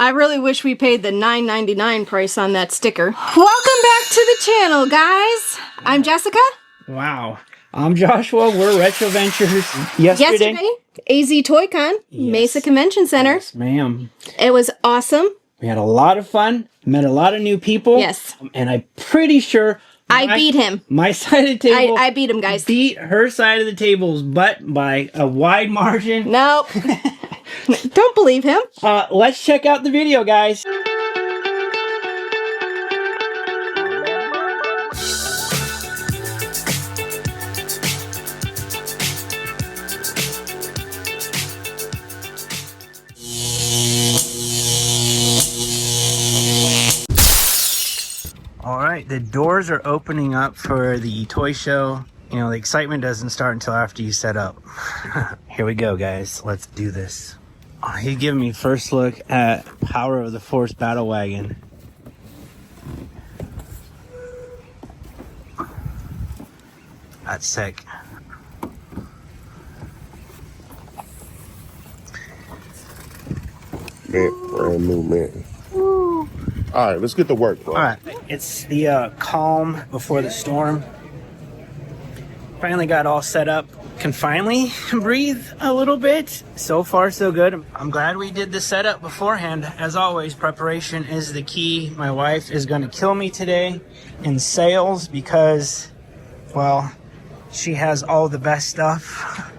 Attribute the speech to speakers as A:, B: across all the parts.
A: I really wish we paid the $9.99 price on that sticker. Welcome back to the channel, guys. I'm Jessica.
B: Wow. I'm Joshua. We're Retro Ventures. Yesterday
A: AZ ToyCon,
B: yes.
A: Mesa Convention Center.
B: Yes, ma'am.
A: It was awesome.
B: We had a lot of fun. Met a lot of new people.
A: Yes.
B: And I'm pretty sure
A: I beat him.
B: My side of the table.
A: I beat him, guys.
B: Beat her side of the table's butt by a wide margin.
A: Nope. Don't believe him.
B: Let's check out the video, guys. All right, the doors are opening up for the toy show. You know, the excitement doesn't start until after you set up. Here we go, guys. Let's do this. Oh, he's giving me first look at Power of the Force Battle Wagon. That's sick.
C: Man, brand new man. All right, let's get to work, bro.
B: All right, it's the calm before the storm. Finally got all set up. Can finally breathe a little bit. So far, so good. I'm glad we did the setup beforehand. As always, preparation is the key. My wife is going to kill me today in sales because, well, she has all the best stuff.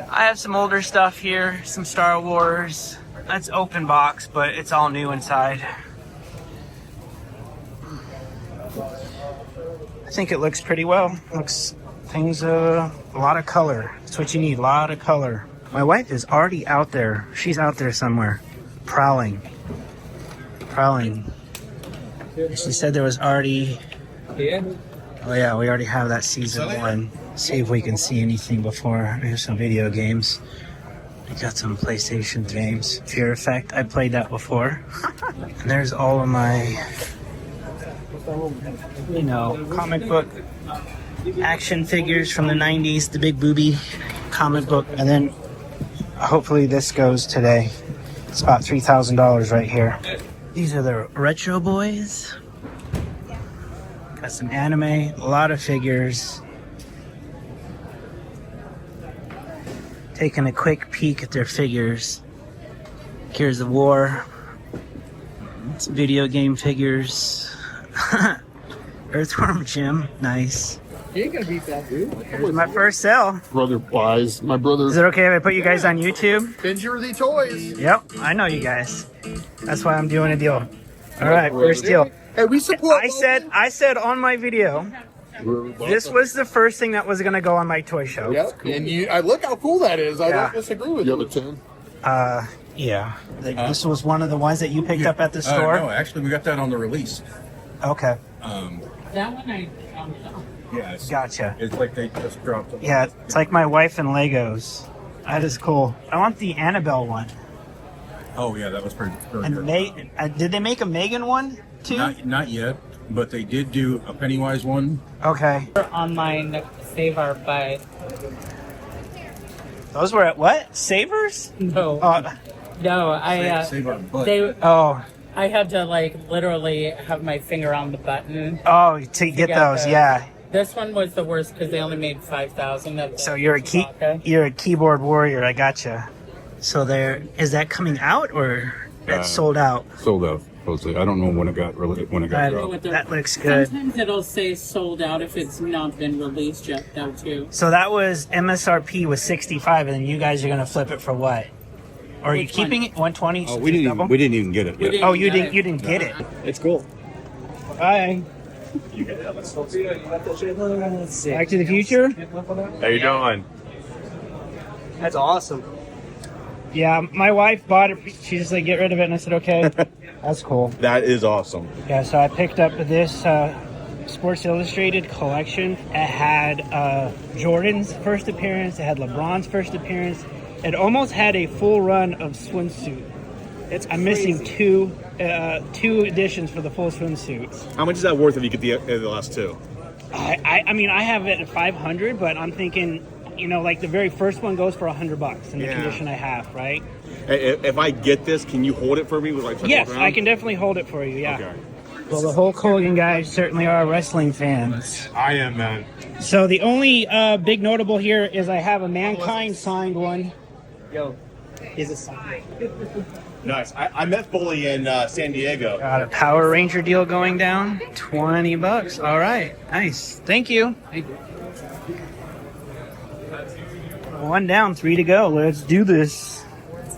B: I have some older stuff here, some Star Wars. That's open box, but it's all new inside. I think it looks pretty well. Looks things a lot of color. That's what you need, a lot of color. My wife is already out there. She's out there somewhere, prowling. She said there was already. Oh yeah, we already have that season 1. See if we can see anything before. There's some video games. We got some PlayStation games. Fear Effect, I played that before. And there's all of my, you know, comic book action figures from the 90s, the big booby comic book. And then hopefully this goes today. It's about $3,000 right here. These are the Retro Boys. Got some anime, a lot of figures. Taking a quick peek at their figures. Gears of War. Some video game figures. Earthworm Jim, nice.
C: You ain't gonna beat that, dude.
B: Here's my first sale.
C: Brother Wise, my brother.
B: Is it okay if I put you guys on YouTube?
C: Benjersey Toys.
B: Yep, I know you guys. That's why I'm doing a deal. All right, first deal.
C: Hey, we support.
B: I said on my video, this was the first thing that was gonna go on my toy show.
C: Yep, and I look how cool that is. I
B: Yeah.
C: don't disagree with you. You have a 10?
B: Yeah. This was one of the ones that you picked up at the store?
D: No, actually, we got that on the release.
B: Okay.
E: That one I
D: Yeah,
B: Gotcha.
D: it's like they just dropped it.
B: Yeah, it's like my wife and Legos. That is cool. I want the Annabelle one.
D: Oh, yeah, that was pretty good.
B: And did they make a Megan one too?
D: Not yet, but they did do a Pennywise one.
B: Okay.
E: on my Save Our Butt.
B: Those were at what? Savers?
E: No,
B: Oh,
D: Save our butt.
B: I
E: had to like literally have my finger on the button.
B: To get those, yeah.
E: This one was the worst because they only made 5,000 of them.
B: So you're a keyboard warrior. I gotcha. So is that coming out or that's sold out?
D: Sold out. Supposedly. I don't know when it got dropped.
B: That looks good.
E: Sometimes it'll say sold out if it's not been released yet, though, too.
B: So that was MSRP was 65, and then you guys are gonna flip it for what? Or are you keeping it 120?
D: Oh, we didn't even get it yet.
B: Oh, you didn't get it. It's cool. Bye. Back to the Future.
F: How you doing?
B: That's awesome. Yeah, my wife bought it. She just like, get rid of it, and I said, okay. That's cool.
F: That is awesome.
B: Yeah, so I picked up this Sports Illustrated collection. It had Jordan's first appearance. It had LeBron's first appearance. It almost had a full run of swimsuit. I'm missing two editions for the full swimsuit.
F: How much is that worth if you get the last two?
B: I mean, I have it at 500, but I'm thinking, you know, like the very first one goes for $100 in the condition I have, right?
F: If I get this, can you hold it for me? With like
B: Yes, I can definitely hold it for you. Yeah.
F: Okay.
B: Well, the Hulk Hogan guys certainly are wrestling fans.
F: I am, man.
B: So the only big notable here is I have a Mankind signed one.
G: Yo, is it signed?
F: Nice. I met Bully in San Diego.
B: Got a Power Ranger deal going down. $20. All right. Nice. Thank you. One down, 3 to go. Let's do this.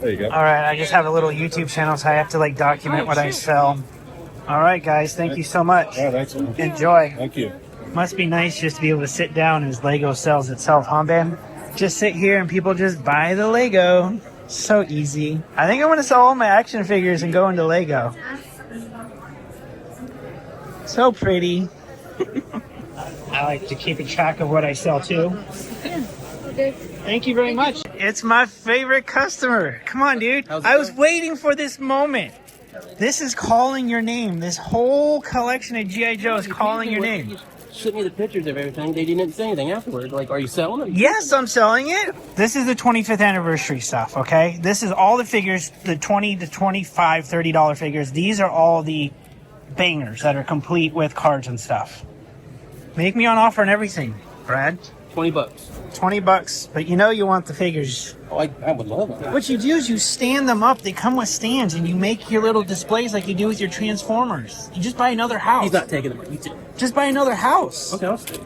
F: There you go.
B: All right. I just have a little YouTube channel, so I have to like document what I sell. All right, guys. Thank you so much.
F: Yeah, thanks.
B: Enjoy.
F: Thank you.
B: Must be nice just to be able to sit down as Lego sells itself, huh, Ben? Just sit here and people just buy the Lego. So easy. I think I'm going to sell all my action figures and go into Lego. So pretty. I like to keep a track of what I sell too. Thank you very much. It's my favorite customer. Come on, dude. I was waiting for this moment. This is calling your name. This whole collection of G.I. Joe is calling your name.
G: Sent me the pictures of everything. They didn't say anything afterwards. Like, are you selling them?
B: Yes, I'm selling it. This is the 25th anniversary stuff, okay? This is all the figures, the 20 to 25, $30 figures. These are all the bangers that are complete with cards and stuff. Make me an offer on everything, Brad.
G: $20.
B: $20, but you know you want the figures.
G: Oh, I would love it.
B: What you do is you stand them up. They come with stands, and you make your little displays like you do with your Transformers. You just buy another house.
G: He's not taking them.
B: Just buy another house.
G: Okay, I'll stay.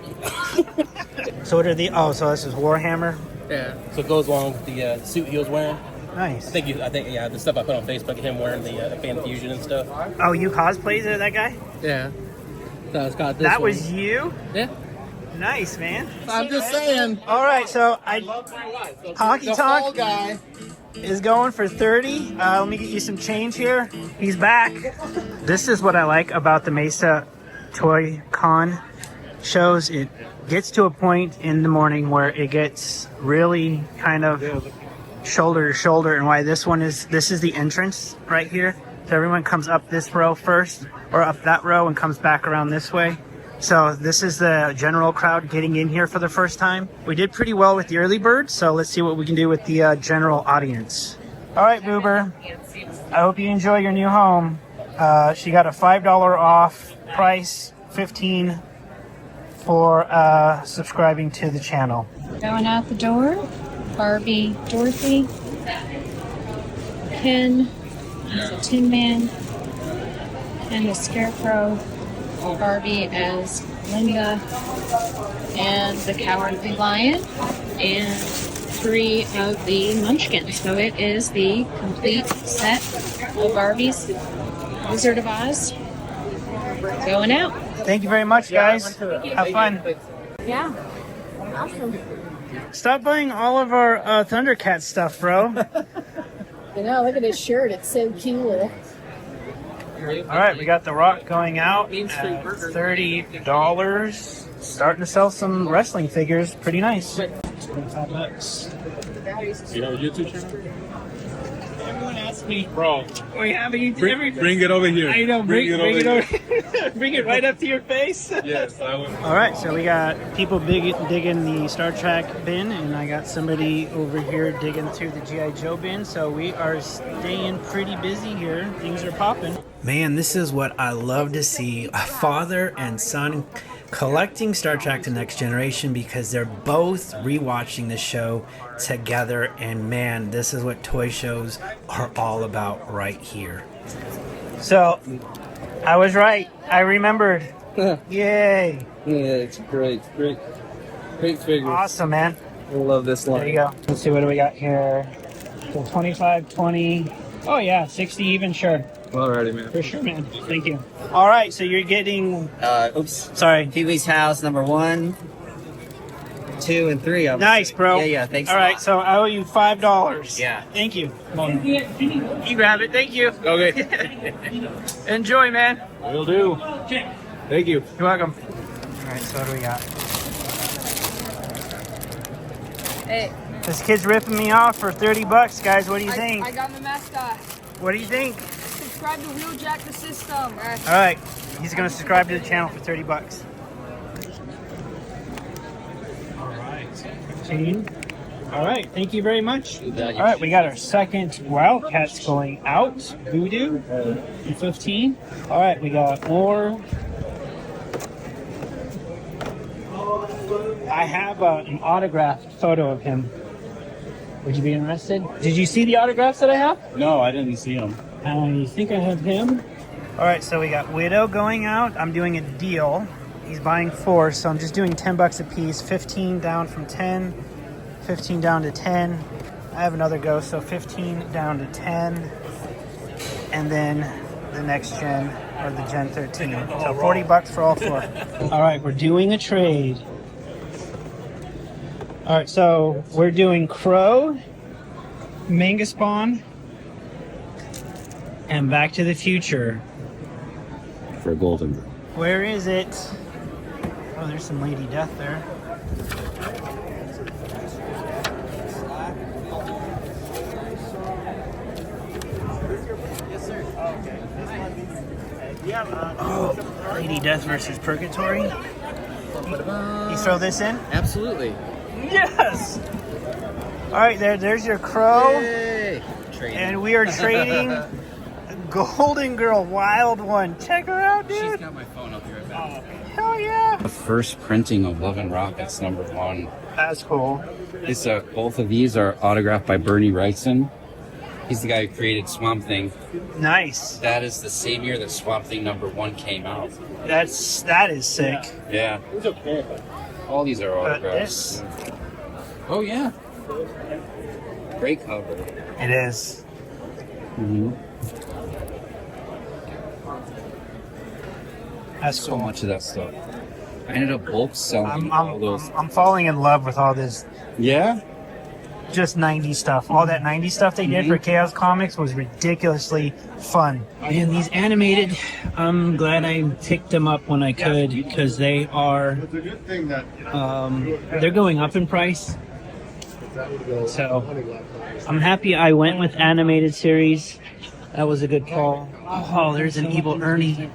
B: So what are the? Oh, so this is Warhammer.
G: Yeah. So it goes along with the suit he was wearing.
B: Nice.
G: I think yeah, the stuff I put on Facebook of him wearing the Fan Fusion and stuff.
B: Oh, you cosplayed that guy?
G: Yeah. So it's got this
B: That
G: one.
B: was you?
G: Yeah.
B: Nice, man.
G: I'm just saying.
B: All right, so Honky Tonk
G: guy
B: is going for 30. Let me get you some change here. He's back. This is what I like about the Mesa ToyCon shows. It gets to a point in the morning where it gets really kind of shoulder to shoulder, and why this is the entrance right here. So everyone comes up this row first, or up that row, and comes back around this way. So this is the general crowd getting in here for the first time. We did pretty well with the early birds, so let's see what we can do with the general audience. All right, Boober. I hope you enjoy your new home. She got a $5 off price, $15 for subscribing to the channel.
H: Going out the door, Barbie Dorothy, Ken, the Tin Man, and the Scarecrow, Barbie as Linda, and the Cowardly Lion, and 3 of the Munchkins. So it is the complete set of Barbies. Wizard of Oz. Going out.
B: Thank you very much, guys. Have fun.
A: Yeah. Awesome.
B: Stop buying all of our Thundercat stuff, bro.
A: You know, look at his shirt. It's so cute.
B: All right, we got The Rock going out at $30. Starting to sell some wrestling figures. Pretty nice. $25.
D: You have a YouTube channel?
B: Everyone asks me,
D: Bro,
B: we have a YouTube.
D: bring it over here.
B: I know, bring it over. Bring it right up to your face.
D: Yes, I will.
B: All right, so we got people digging the Star Trek bin, and I got somebody over here digging through the G.I. Joe bin. So we are staying pretty busy here. Things are popping. Man, this is what I love to see. A father and son collecting Star Trek The Next Generation because they're both rewatching the show together. And man, this is what toy shows are all about right here. So, I was right. I remembered. Yay.
G: Yeah, it's great. Great figure.
B: Awesome, man.
G: I love this line.
B: There you go. Let's see, what do we got here? So 25, 20. Oh, yeah, 60 even, sure.
G: Alrighty, man.
B: For sure, man. Thank you. All right, so you're getting... Sorry.
I: Pee-wee's House, number 1, 2, and 3.
B: Nice, bro.
I: Yeah, thanks
B: All
I: a
B: right,
I: lot.
B: so I owe you $5.
I: Yeah.
B: Thank you. You grab it. Thank you.
D: Okay.
B: Enjoy, man.
D: Will do. Thank you.
B: You're welcome. All right, so what do we got?
J: Hey,
B: This kid's ripping me off for $30, guys. What do you think?
J: I got my mascot.
B: What do you think?
J: Subscribe to Wheeljack the System.
B: All right, he's gonna subscribe to the channel for $30. All right, 15. All right, thank you very much. All right, we got our second Wildcats going out. Voodoo, 15. All right, we got more. I have an autographed photo of him. Would you be interested? Did you see the autographs that I have?
F: No, I didn't see him.
B: I think I have him. All right, so we got Widow going out. I'm doing a deal. He's buying 4, so I'm just doing $10 a piece. 15 down from 10. 15 down to 10. I have another go, so 15 down to 10. And then the next gen, or the Gen 13. So $40 for all 4. All right, we're doing a trade. All right, so we're doing Crow, Mangaspawn, and Back to the Future.
C: For Golden.
B: Where is it? Oh, there's some Lady Death there. Oh, Lady Death versus Purgatory. You throw this in?
G: Absolutely.
B: Yes! Alright, there's your Crow.
G: Yay! Trading.
B: And we are trading Golden Girl Wild One. Check her out,
K: She's
B: dude.
K: got my phone. I'll be right back.
B: Hell yeah.
K: The first printing of Love and Rockets #1.
B: That's cool.
K: This, both of these are autographed by Bernie Wrightson. He's the guy who created Swamp Thing.
B: Nice.
K: That is the same year that Swamp Thing #1 came out.
B: That is sick.
K: Yeah. All these are autographs.
B: This,
K: Oh yeah. Great cover.
B: it is.
K: Mm-hmm.
B: That's
K: So
B: cool.
K: much of that stuff. I ended up bulk selling all those.
B: I'm falling in love with all this
K: Yeah.
B: just 90s stuff. All that 90s stuff they did for Chaos Comics was ridiculously fun. And these animated, I'm glad I picked them up when I could because they are,
F: It's a good thing that
B: they're going up in price. So I'm happy I went with animated series. That was a good call. Oh, there's an Evil Ernie.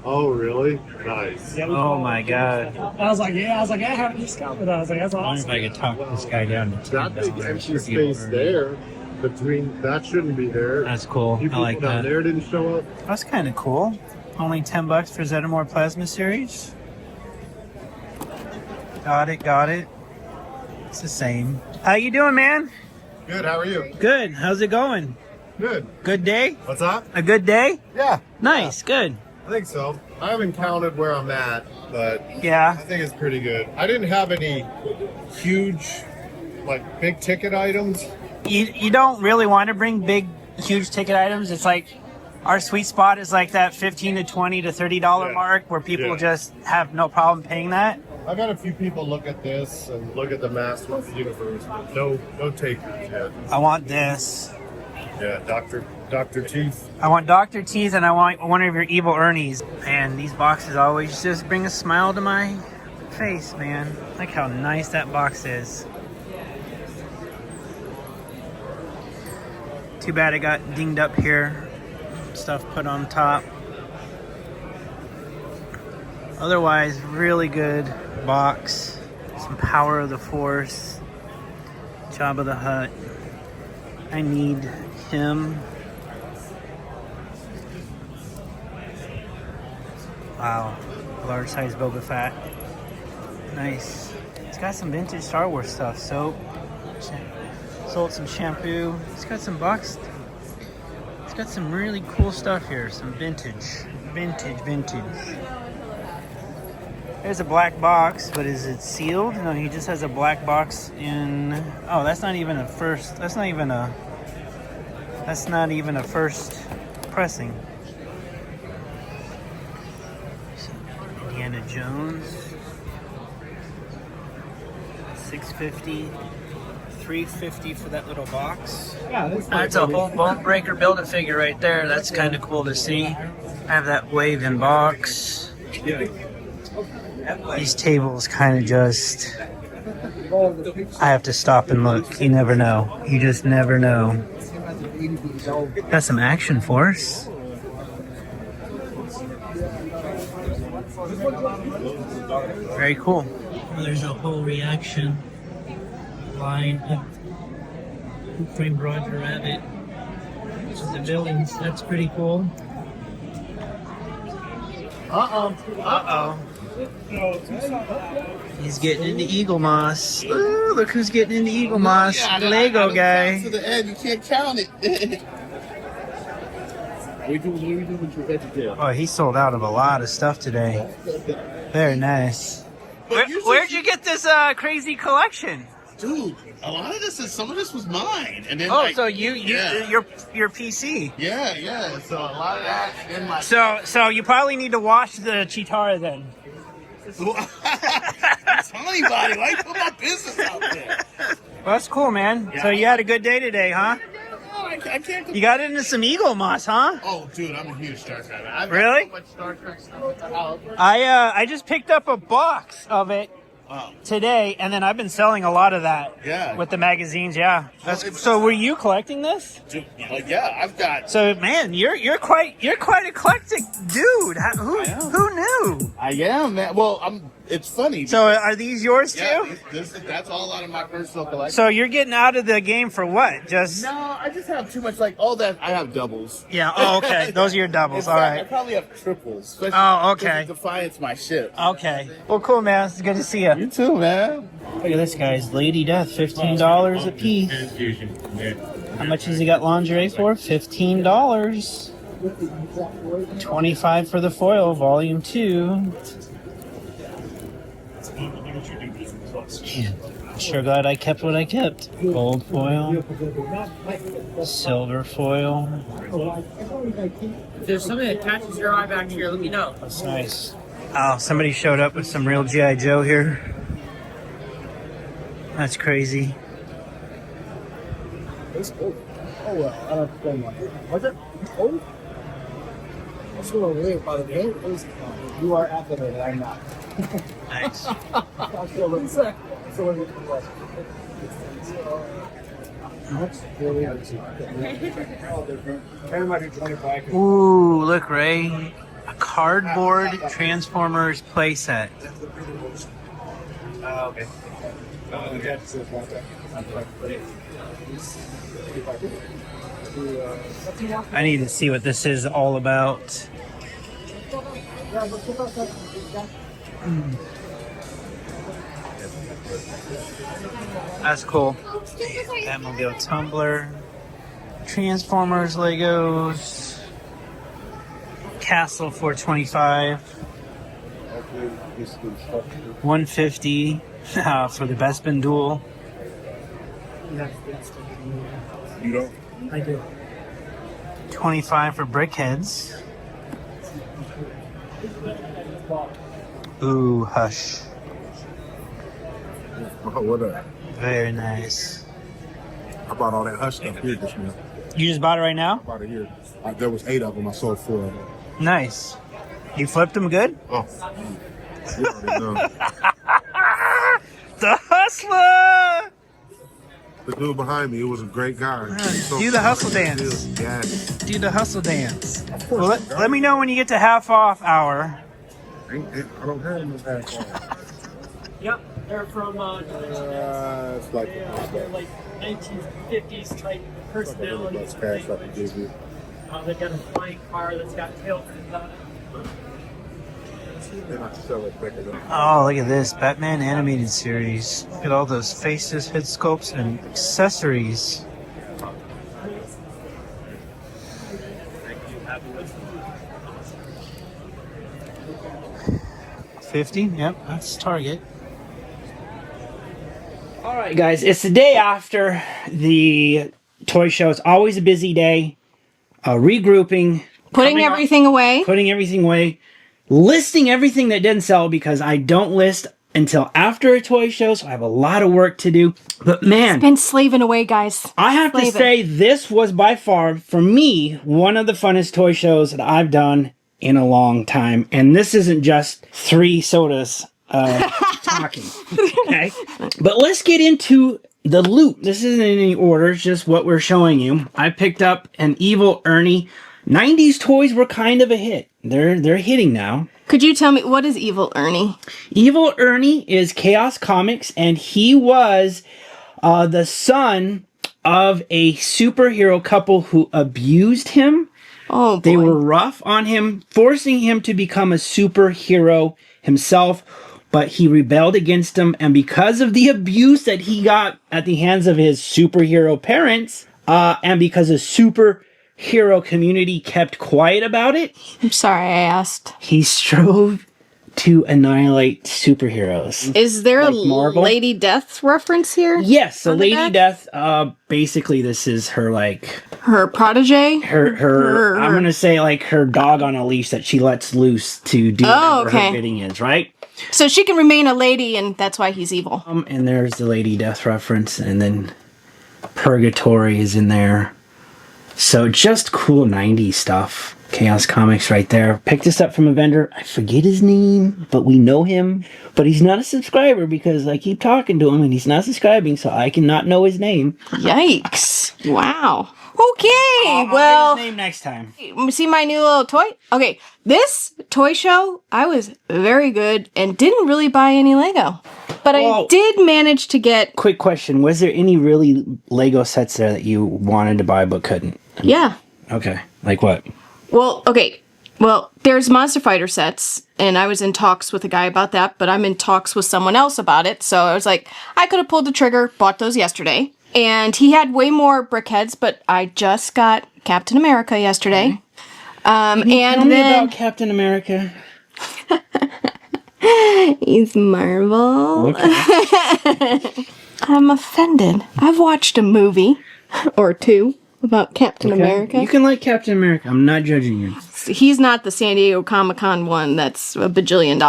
F: Oh, really? Nice.
B: Oh my god.
L: I was like, I have a discount for that. I was like, that's
B: I wonder
L: awesome.
B: if I could talk this guy down to
F: That big
B: $10
F: empty
B: for
F: space
B: Evil Ernie.
F: there between that shouldn't be there.
B: That's cool. I
F: People
B: like
F: down
B: that.
F: there didn't show up.
B: That's kind of cool. Only $10 for Zetamore Plasma Series. Got it. It's the same. How you doing, man?
F: Good. How are you?
B: Good. How's it going?
F: Good.
B: Good day?
F: What's up?
B: A good day?
F: Yeah.
B: Nice. Good.
F: I think so. I haven't counted where I'm at, but I
B: Yeah.
F: think it's pretty good. I didn't have any huge, like big ticket items.
B: You don't really want to bring big, huge ticket items. It's like our sweet spot is like that $15 to $20 to $30
F: Yeah.
B: mark where people
F: Yeah.
B: just have no problem paying that.
F: I've had a few people look at this and look at the Master of the Universe, but no takers yet.
B: I want this.
F: Yeah, Dr. Teeth.
B: I want Dr. Teeth and I want one of your Evil Ernies. And these boxes always just bring a smile to my face, man. Look how nice that box is. Too bad it got dinged up here. Stuff put on top. Otherwise, really good box. Some Power of the Force. Jabba the Hutt. I need him. Wow. Large size Boba Fett. Nice. It's got some vintage Star Wars stuff. Soap. Sold some shampoo. It's got some box. It's got some really cool stuff here. Some vintage. Vintage. There's a black box, but is it sealed? No, he just has a black box in... Oh, that's not even a first... That's not even a first pressing. Indiana Jones. $650. $350 for that little box.
L: Yeah,
B: That's a whole Bone Breaker Build-A-Figure right there. That's kind of cool to see. I have that wave-in box. These tables kind of just... I have to stop and look. You never know. You just never know. Got some Action Force. Very cool. There's a whole reaction. line. Framed Roger Rabbit. Which is the villains. That's pretty cool. Uh-oh. He's getting into Eagle Moss. Ooh, look who's getting into Eagle Moss. The Lego guy.
F: To the end, you can't count it.
B: Oh, he sold out of a lot of stuff today. Very nice. Where'd you get this crazy collection?
F: Dude, a lot of this some of this was mine. And then
B: So your PC.
F: Yeah. So a lot of that in my
B: So you probably need to wash the Chitara then.
F: Tell anybody, why you put my business out there?
B: Well, that's cool, man.
F: Yeah.
B: So you had a good day today, huh?
F: No, I can't.
B: You got into some Eagle Moss, huh?
F: Oh, dude, I'm a huge Star Trek fan. I've got
B: Really?
F: so much Star Trek stuff at the house.
B: I just picked up a box of it
F: Wow.
B: today, and then I've been selling a lot of that.
F: Yeah.
B: With the magazines, yeah. So were you collecting this?
F: Dude, yeah, I've got.
B: So man, you're quite eclectic, dude. Who knew?
F: I am, man. Well, it's funny.
B: So are these yours too?
F: Yeah, that's all out of my personal collection.
B: So you're getting out of the game for what? Just
F: No, I just have too much. Like all that, I have doubles.
B: yeah. Oh, okay. Those are your doubles. All
F: I
B: right.
F: probably have triples. Especially
B: Oh, okay.
F: Defiance, my ship.
B: Okay. Well, cool, man. It's good to see you.
F: You too, man.
B: Look at this, guys. Lady Death, $15 a piece. How much has he got lingerie for? $15. 25 for the foil, volume 2. I'm sure glad I kept what I kept. Gold foil, silver foil.
E: If there's something that catches your eye back here, let me know.
B: That's nice. Oh, somebody showed up with some real G.I. Joe here. That's crazy.
F: Oh well, I don't have to much. Was it? Oh, that's what I'm really about it. You are athletic, I'm not.
B: Nice. Ooh, look, Ray. A cardboard Transformers playset.
F: Okay.
B: I need to see what this is all about. That's cool. Batmobile tumbler, Transformers Legos, Castle 425, 150 for the Bespin Duel.
F: You don't?
B: I do. 25 for Brickheads. Ooh, Hush.
F: What up?
B: Very nice.
F: I bought all that Hush stuff here this month.
B: You just bought it right now?
F: I bought it here. There was 8 of them. I sold 4 of them.
B: Nice. You flipped them good?
F: Oh. You already know.
B: The Hustler!
F: The dude behind me, it was a great guy.
B: Do the hustle dance.
F: Yes.
B: Do the hustle dance. Well, let me know when you get to half off hour.
F: I don't have no half on.
L: Yep, they're from
F: It's like
L: they're like 1950s type personality.
F: that's cash I can give you.
L: They've got a flying car that's got tail fins on it.
F: Then I sell it back at them.
B: Oh, look at this. Batman animated series. Look at all those faces, head sculpts, and accessories. $50? Yep, that's Target. Alright guys, it's the day after the toy show. It's always a busy day. Regrouping.
A: Putting everything away.
B: Putting everything away. Listing everything that didn't sell because I don't list until after a toy show, so I have a lot of work to do. But man,
A: Been slaving away, guys.
B: I have to
A: Slaving.
B: say this was by far, for me, one of the funnest toy shows that I've done in a long time. And this isn't just 3 sodas talking, okay? But let's get into the loot. This isn't in any order, it's just what we're showing you. I picked up an Evil Ernie. 90s toys were kind of a hit. They're hitting now.
A: Could you tell me, what is Evil Ernie?
B: Evil Ernie is Chaos Comics, and he was the son of a superhero couple who abused him.
A: Oh, boy.
B: They were rough on him, forcing him to become a superhero himself, but he rebelled against them, and because of the abuse that he got at the hands of his superhero parents, and because the superhero community kept quiet about it,
A: I'm sorry I asked.
B: he strove to annihilate superheroes.
A: Is there
B: Like
A: a
B: Marvel?
A: Lady Death reference here?
B: Yes, so
A: On the
B: Lady
A: back?
B: Death, basically this is her, like,
A: Her protege?
B: her I'm gonna say, like, her dog on a leash that she lets loose to do whatever
A: okay.
B: her bidding is, right?
A: So she can remain a lady, and that's why he's evil.
B: And there's the Lady Death reference, and then Purgatory is in there. So just cool 90s stuff. Chaos Comics right there. Picked this up from a vendor. I forget his name, but we know him. But he's not a subscriber because I keep talking to him and he's not subscribing, so I cannot know his name.
A: Yikes. Wow. Okay,
B: I'll
A: well,
B: get his name next time.
A: see my new little toy? Okay, this toy show, I was very good and didn't really buy any Lego. But I
B: Well-
A: did manage to get,
B: Quick question. Was there any really Lego sets there that you wanted to buy but couldn't?
A: yeah.
B: Okay. Like what?
A: Well, okay. Well, there's Monster Fighter sets, and I was in talks with a guy about that, but I'm in talks with someone else about it. So I was like, I could have pulled the trigger, bought those yesterday. And he had way more brickheads, but I just got Captain America yesterday.
B: Tell me
A: then
B: about Captain America.
A: he's Marvel.
B: Okay.
A: I'm offended. I've watched a movie or two about Captain America.
B: You can like Captain America. I'm not judging you.
A: He's not the San Diego Comic-Con one that's $1 billion.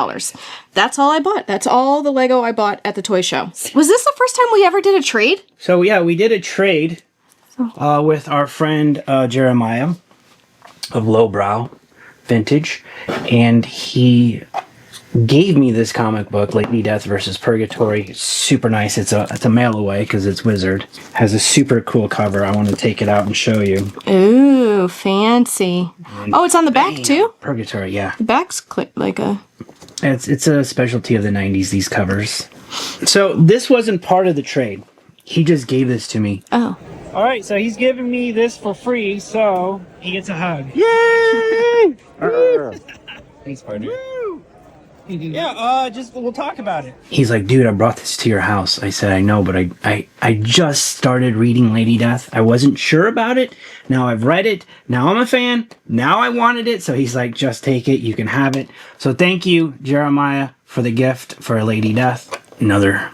A: That's all I bought. That's all the Lego I bought at the toy show. Was this the first time we ever did a trade?
B: So yeah, we did a trade with our friend Jeremiah of Lowbrow Vintage, and he gave me this comic book, Lady Death versus Purgatory. Super nice. It's a mail away because it's Wizard. Has a super cool cover. I want to take it out and show you.
A: Ooh, fancy. Oh, it's on the back too?
B: Purgatory, yeah.
A: The back's like a...
B: It's a specialty of the 90s, these covers. So this wasn't part of the trade. He just gave this to me.
A: Oh.
B: All right, so he's giving me this for free, so he gets a hug. Yay!
K: Thanks, partner.
B: Yeah, we'll talk about it. He's like, dude, I brought this to your house. I said, I know, but I just started reading Lady Death. I wasn't sure about it. Now I've read it. Now I'm a fan. Now I wanted it. So he's like, just take it. You can have it. So thank you, Jeremiah, for the gift for Lady Death. Another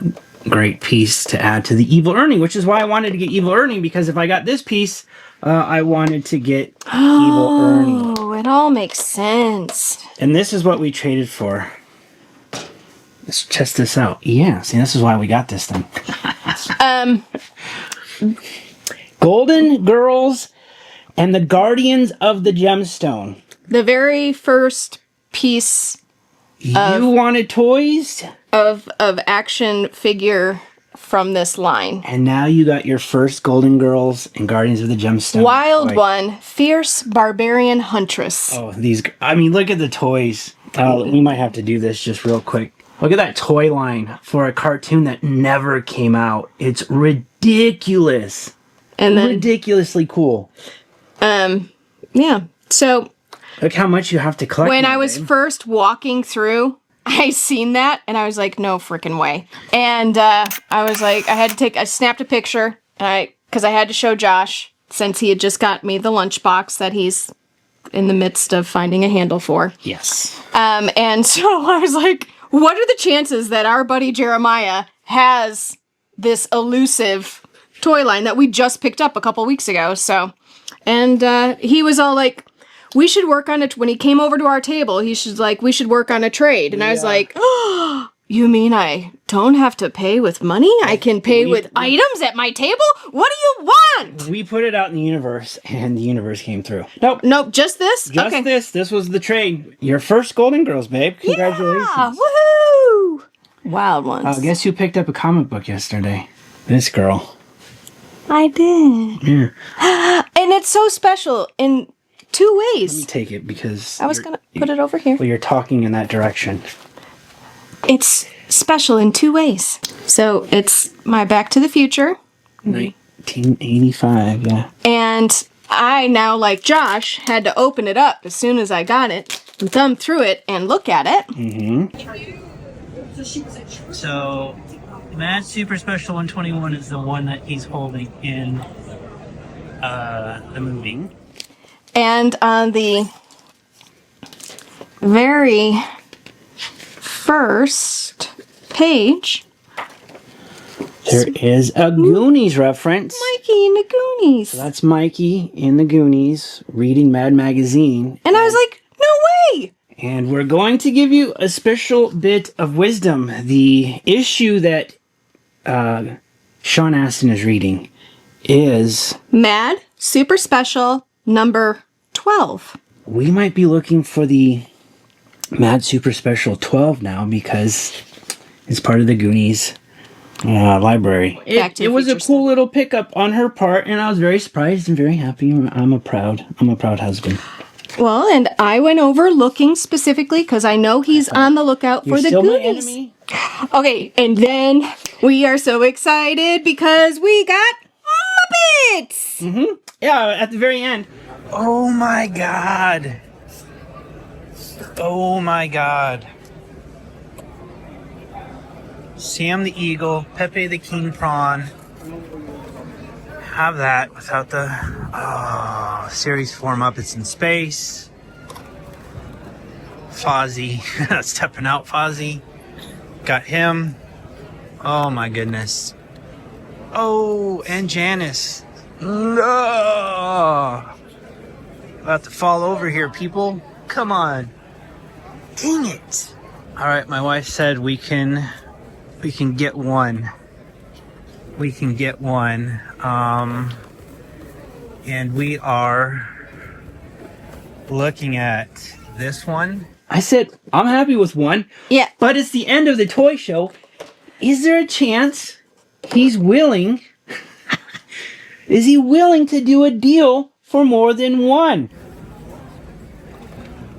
B: great piece to add to the Evil Ernie, which is why I wanted to get Evil Ernie, because if I got this piece, I wanted to get Evil Ernie.
A: Oh, it all makes sense.
B: And this is what we traded for. Let's test this out. Yeah, see, this is why we got this thing. Golden Girls and the Guardians of the Gemstone.
A: The very first piece
B: You wanted toys,
A: of action figure from this line.
B: and now you got your first Golden Girls and Guardians of the Gemstone.
A: Wild
B: toy.
A: one, fierce barbarian huntress.
B: Oh, I mean, look at the toys. We might have to do this just real quick. Look at that toy line for a cartoon that never came out. It's ridiculous.
A: And then,
B: Ridiculously cool.
A: yeah. So
B: Look how much you have to collect.
A: when
B: now,
A: I was
B: babe.
A: first walking through, I seen that and I was like, no freaking way. And I was like, I snapped a picture because I had to show Josh, since he had just got me the lunchbox that he's in the midst of finding a handle for.
B: Yes.
A: And so I was like, what are the chances that our buddy Jeremiah has this elusive toy line that we just picked up a couple weeks ago? So, and he was all like, we should work on it. When he came over to our table, we should work on a trade. And I was like, oh, you mean I don't have to pay with money? I can pay with items at my table? What do you want?
B: We put it out in the universe, and the universe came through. Nope.
A: Nope, just this?
B: Just
A: okay.
B: this. This was the trade. Your first Golden Girls, babe. Congratulations.
A: Yeah, woohoo! Wild ones.
B: Guess who picked up a comic book yesterday? This girl.
A: I did.
B: Yeah.
A: And it's so special in two
B: Let me
A: ways.
B: take it because
A: I was going to put it over here.
B: Well, you're talking in that direction.
A: It's special in two ways. So it's my Back to the Future.
B: 1985, yeah.
A: And I now, like Josh, had to open it up as soon as I got it and thumb through it and look at it.
B: So, Mad Super Special 121 is the one that he's holding in the movie.
A: And on the very first page,
B: There is a Goonies reference.
A: Mikey in the Goonies.
B: That's Mikey in the Goonies reading Mad Magazine.
A: And I was like, no way!
B: And we're going to give you a special bit of wisdom. The issue that Sean Astin is reading is
A: Mad Super Special number 12.
B: we might be looking for the Mad Super Special 12 now because it's part of the Goonies library.
A: Back to
B: It
A: the
B: was a
A: Future
B: cool little pickup on her part, and I was very surprised and very happy. I'm a proud husband.
A: Well, and I went over looking specifically because I know he's on the lookout for
B: You're
A: the
B: still my
A: Goonies.
B: enemy.
A: Okay, and then we are so excited because we got Muppets!
B: Yeah, at the very end. Oh my god. Oh my god. Sam the Eagle, Pepe the King Prawn. Have that without the series 4 Muppets in Space. Fozzie, stepping out Fozzie. Got him. Oh my goodness. Oh, and Janice. No! About to fall over here, people. Come on. Dang it. Alright, my wife said we can get one. We can get one. And we are looking at this one. I said, I'm happy with one.
A: Yeah.
B: But it's the end of the toy show. Is there a chance he's willing? Is he willing to do a deal for more than one?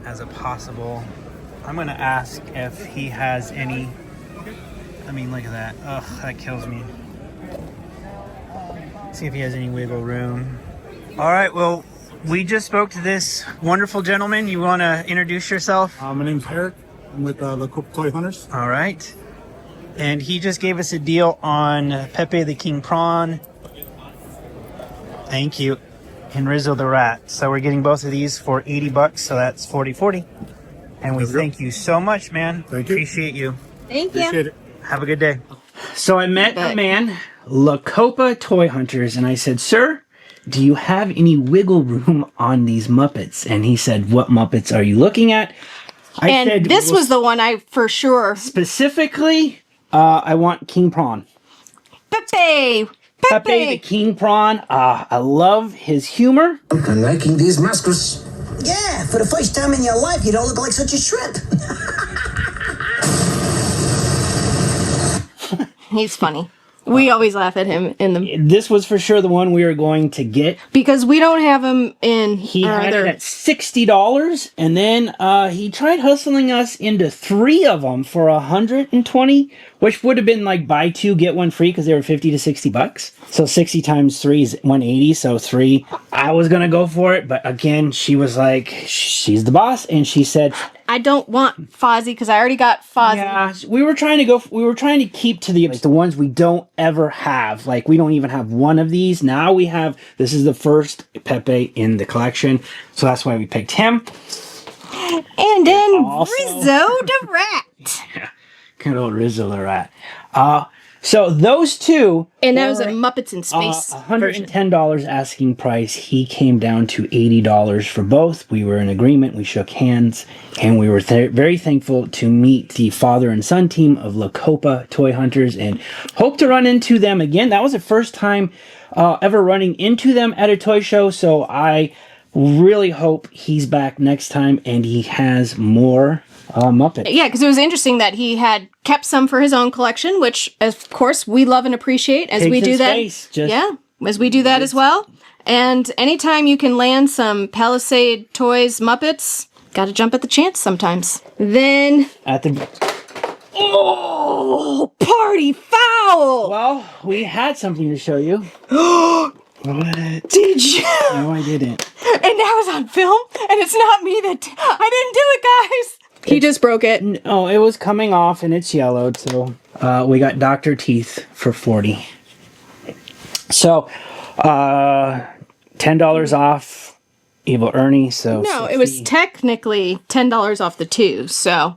B: As a possible, I'm going to ask if he has any. I mean, look at that. Ugh, that kills me. See if he has any wiggle room. All right, well, we just spoke to this wonderful gentleman. You want to introduce yourself?
D: My name's Eric. I'm with the Toy Hunters.
B: All right. And he just gave us a deal on Pepe the King Prawn. Thank you. And Rizzo the Rat. So we're getting both of these for $80, so that's $40. And we thank you so much, man.
D: Thank you.
B: Appreciate you.
A: Thank you.
D: Appreciate it.
B: Have a good day. So I met a man, La Copa Toy Hunters, and I said, sir, do you have any wiggle room on these Muppets? And he said, what Muppets are you looking at? I
A: And
B: said,
A: this
B: well,
A: was the one I for sure.
B: specifically, I want King Prawn.
A: Pepe!
B: Pepe the King Prawn. I love his humor.
M: I'm liking these mascots. Yeah, for the first time in your life, you don't look like such a shrimp.
A: He's funny. We always laugh at him in the
B: This was for sure the one we were going to get.
A: because we don't have him in
B: He
A: our
B: had
A: other.
B: it at $60, and then he tried hustling us into 3 of them for $120, which would have been like buy 2 get 1 free because they were $50 to $60. So 60 times 3 is 180. So 3, I was gonna go for it, but again, she was like, she's the boss, and she said,
A: I don't want Fozzie because I already got Fozzie.
B: yeah, we were trying to keep to the ones we don't ever have. Like, we don't even have one of these. Now we have, this is the first Pepe in the collection. So that's why we picked him.
A: And then
B: Also-
A: Rizzo the Rat.
B: Good old Rizzo the Rat. So those two.
A: And that was a
B: were,
A: Muppets in Space.
B: $110 asking price. He came down to $80 for both. We were in agreement. We shook hands, and we were very thankful to meet the father and son team of La Copa Toy Hunters, and hope to run into them again. That was the first time ever running into them at a toy show. So I really hope he's back next time, and he has more Muppets.
A: Yeah, because it was interesting that he had kept some for his own collection, which, of course, we love and appreciate as
B: Pigs
A: we
B: in
A: do that.
B: Space, just-
A: Yeah, as we do that as well. And anytime you can land some Palisade Toys Muppets, gotta jump at the chance sometimes. Then,
B: At the
A: Oh, party foul!
B: Well, we had something to show you. What?
A: Did you?
B: No, I didn't.
A: And that was on film, and it's not me that I didn't do it, guys. He just broke it.
B: Oh, it was coming off and it's yellowed, so we got Dr. Teeth for $40. So, $10 off Evil Ernie, so
A: No,
B: 60.
A: it was technically $10 off the two, so.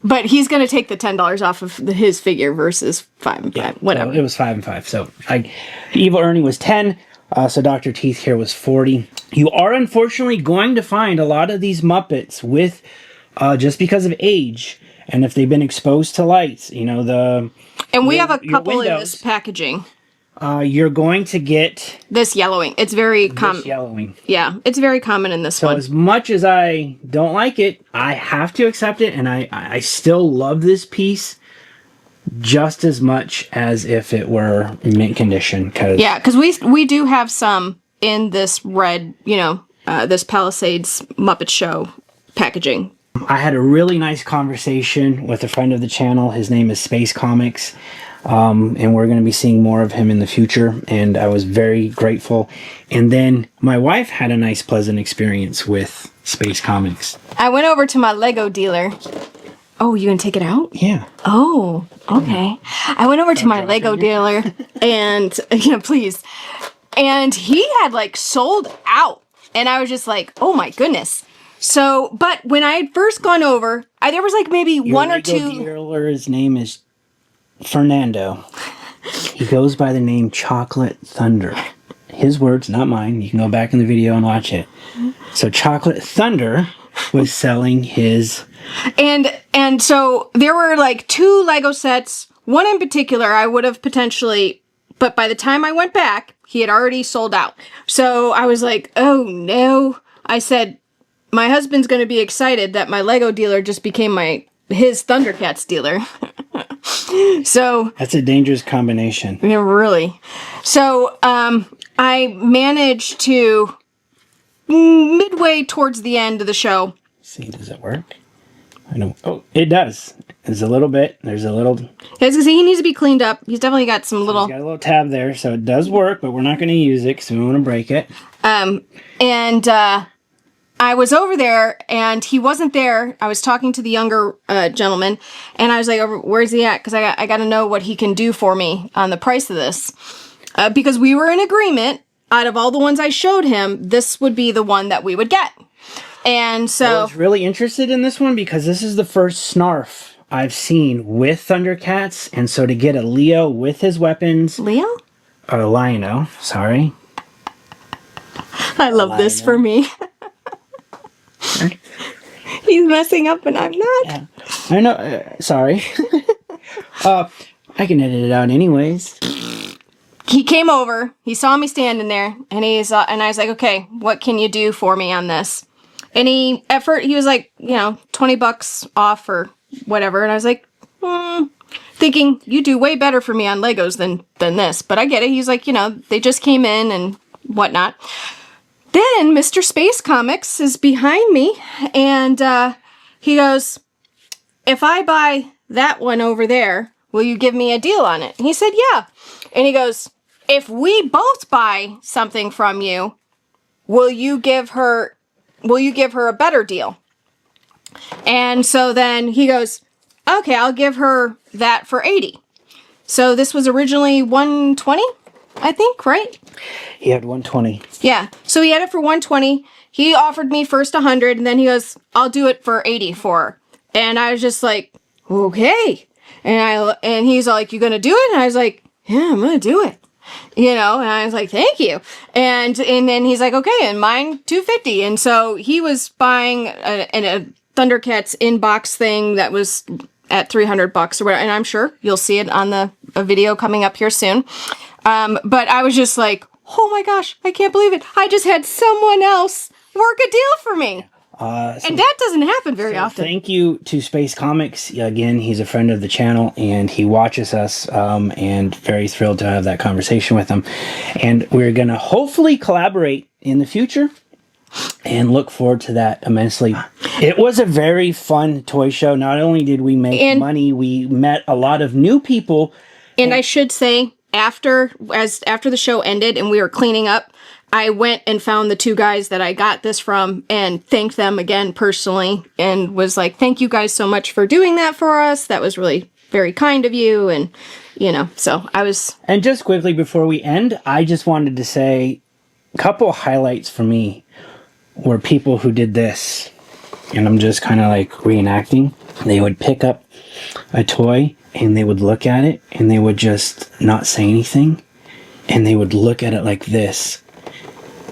A: But he's going to take the $10 off of his figure versus 5 and 5, whatever.
B: So it was 5 and 5. So Evil Ernie was 10. So Dr. Teeth here was 40. You are unfortunately going to find a lot of these Muppets with, just because of age, and if they've been exposed to lights, you know,
A: and we have a couple in
B: windows,
A: this packaging.
B: You're going to get
A: this yellowing. It's very common.
B: Yellowing.
A: Yeah, it's very common in this one.
B: So as much as I don't like it, I have to accept it, and I still love this piece just as much as if it were mint condition.
A: Because we do have some in this red, this Palisades Muppet Show packaging.
B: I had a really nice conversation with a friend of the channel. His name is Space Comics. And we're going to be seeing more of him in the future, and I was very grateful. And then my wife had a nice, pleasant experience with Space Comics.
A: I went over to my Lego dealer. Oh, you gonna take it out?
B: Yeah.
A: Oh, okay. I went over to my Lego dealer, and please. And he had sold out, and I was just like, oh my goodness. So, but when I had first gone over, there was maybe
B: Your
A: one or
B: Lego
A: two.
B: Dealer's name is Fernando. He goes by the name Chocolate Thunder. His words, not mine. You can go back in the video and watch it. So Chocolate Thunder was selling his...
A: And so there were 2 Lego sets. One in particular I would have potentially... But by the time I went back, he had already sold out. So I was like, oh no. I said, my husband's going to be excited that my Lego dealer just became his Thundercats dealer. So
B: that's a dangerous combination.
A: Yeah, really. So I managed to midway towards the end of the show.
B: See, does it work? I don't. Oh, it does. There's a little bit. There's a little.
A: He needs to be cleaned up. He's definitely got some little.
B: He's got a little tab there, so it does work, but we're not going to use it because we want to break it.
A: I was over there, and he wasn't there. I was talking to the younger gentleman, and I was like, where's he at? Because I got to know what he can do for me on the price of this. Because we were in agreement, out of all the ones I showed him, this would be the one that we would get. And so...
B: I was really interested in this one because this is the first Snarf I've seen with Thundercats, and so to get a Leo with his weapons...
A: Leo?
B: Lionel, sorry.
A: I love this for me. He's messing up and I'm not.
B: Yeah. I know. Sorry. I can edit it out anyways.
A: He came over. He saw me standing there, and and I was like, "Okay, what can you do for me on this?" Any effort? He was like, $20 off or whatever, and I was like, thinking you do way better for me on Legos than this. But I get it. He's like, they just came in and whatnot. Then Mr. Space Comics is behind me, and he goes, if I buy that one over there, will you give me a deal on it? And he said, yeah. And he goes, if we both buy something from you, will you give her a better deal? And so then he goes, okay, I'll give her that for $80. So this was originally $120, I think, right?
B: He had $120.
A: Yeah. So he had it for $120. He offered me first $100, and then he goes, I'll do it for $80 for her. And I was just like, okay. And he's like, you gonna do it? And I was like, yeah, I'm gonna do it. And I was like, thank you. And then he's like, okay, and mine $250. And so he was buying a Thundercats inbox thing that was at $300 or whatever. And I'm sure you'll see it on a video coming up here soon. But I was just like, oh my gosh, I can't believe it. I just had someone else work a deal for me. And that doesn't happen very often.
B: Thank you to Space Comics. Again, he's a friend of the channel, and he watches us, and very thrilled to have that conversation with him. And we're going to hopefully collaborate in the future. and look forward to that immensely. It was a very fun toy show. Not only did we make money, we met a lot of new people.
A: And I should say, after the show ended and we were cleaning up, I went and found the two guys that I got this from and thanked them again personally and was like, thank you guys so much for doing that for us. That was really very kind of you. And, you know, so I was...
B: And just quickly before we end, I just wanted to say a couple highlights for me were people who did this. And I'm just kind of like reenacting. They would pick up a toy and they would look at it and they would just not say anything. And they would look at it like this.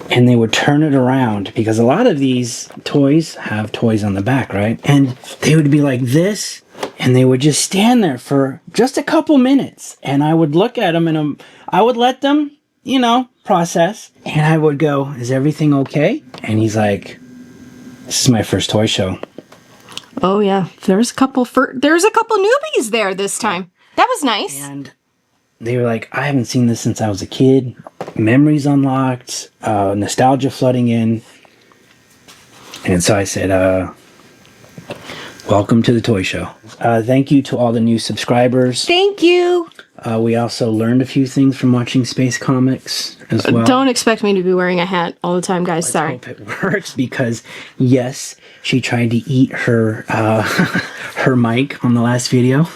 B: And they would turn it around because a lot of these toys have toys on the back, right? And they would be like this. And they would just stand there for just a couple minutes. And I would look at them and I would let them, you know, process. And I would go, is everything okay? And he's like, this is my first toy show.
A: Oh, yeah. There's a couple newbies there this time. That was nice.
B: And they were like, I haven't seen this since I was a kid. Memories unlocked, nostalgia flooding in. And so I said, welcome to the toy show. Thank you to all the new subscribers.
A: Thank you.
B: We also learned a few things from watching Space Comics as well.
A: Don't expect me to be wearing a hat all the time, guys. Sorry.
B: Hope it works because, yes, she tried to eat her her mic on the last video.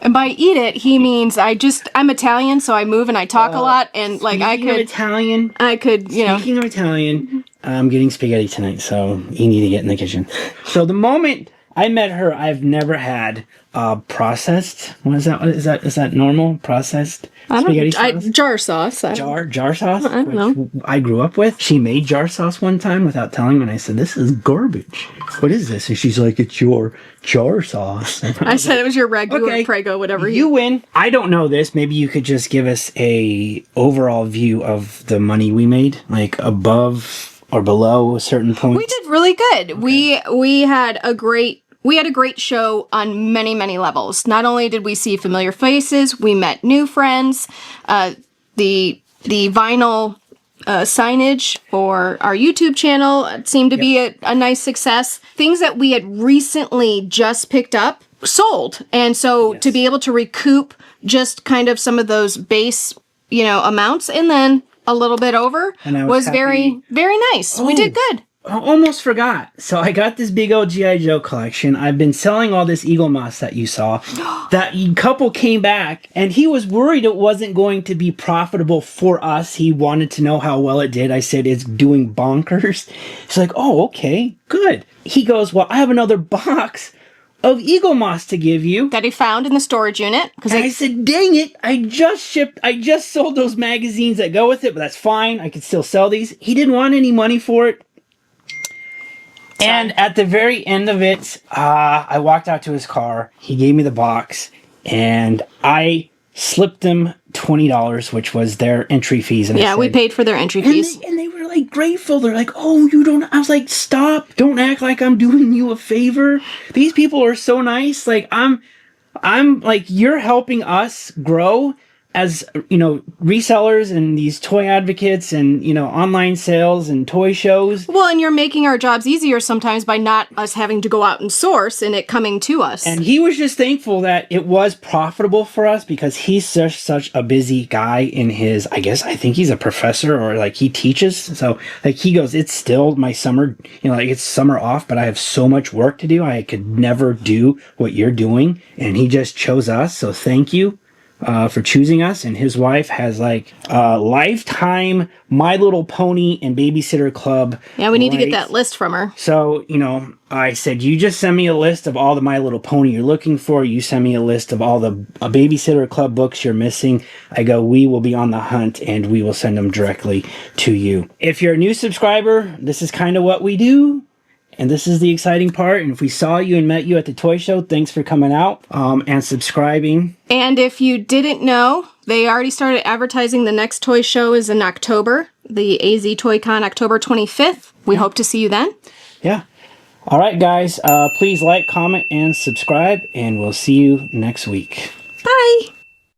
A: And by eat it, he means I'm Italian, so I move and I talk a lot, and like I could
B: Italian.
A: I could, you know.
B: Speaking of Italian, I'm getting spaghetti tonight, so you need to get in the kitchen. So the moment I met her, I've never had processed. What is that? Is that normal? Processed spaghetti sauce?
A: Jar sauce.
B: Jar sauce?
A: I don't know.
B: I grew up with. She made jar sauce one time without telling me, and I said, this is garbage. What is this? And she's like, it's your jar sauce.
A: I said it was your regular Prego, whatever.
B: You win. I don't know this. Maybe you could just give us a overall view of the money we made, like above or below a certain point.
A: We did really good. Okay. We had a great show on many, many levels. Not only did we see familiar faces, we met new friends. The vinyl signage for our YouTube channel seemed to be a nice success. Things that we had recently just picked up sold. And so to be able to recoup just kind of some of those base, you know, amounts and then a little bit over was very, very nice. We did good.
B: I almost forgot. So I got this big old G.I. Joe collection. I've been selling all this Eagle Moss that you saw. That couple came back, and he was worried it wasn't going to be profitable for us. He wanted to know how well it did. I said, it's doing bonkers. He's like, oh, okay, good. He goes, well, I have another box of Eagle Moss to give you.
A: That he found in the storage unit.
B: I said, dang it, I just sold those magazines that go with it, but that's fine. I could still sell these. He didn't want any money for it. And at the very end of it, I walked out to his car. He gave me the box, and I slipped them $20, which was their entry fees. And
A: we paid for their entry fees.
B: And they were like grateful. They're like, oh, you don't. I was like, stop! Don't act like I'm doing you a favor. These people are so nice. Like I'm like, you're helping us grow as, you know, resellers and these toy advocates and, you know, online sales and toy shows.
A: Well, and you're making our jobs easier sometimes by not us having to go out and source and it coming to us.
B: And he was just thankful that it was profitable for us because he's such a busy guy in his, I think he's a professor or like he teaches. So like he goes, it's still my summer, you know, like it's summer off, but I have so much work to do. I could never do what you're doing. And he just chose us. So thank you. For choosing us, and his wife has like a lifetime My Little Pony and Babysitter Club.
A: Yeah, we need to get that list from her.
B: So, you know, I said, you just send me a list of all the My Little Pony you're looking for. You send me a list of all the Babysitter Club books you're missing. I go, we will be on the hunt and we will send them directly to you. If you're a new subscriber, this is kind of what we do. And this is the exciting part. And if we saw you and met you at the toy show, thanks for coming out and subscribing.
A: And if you didn't know, they already started advertising the next toy show is in October. The AZ ToyCon, October 25th. We hope to see you then.
B: Yeah. All right, guys. Please like, comment, and subscribe. And we'll see you next week.
A: Bye.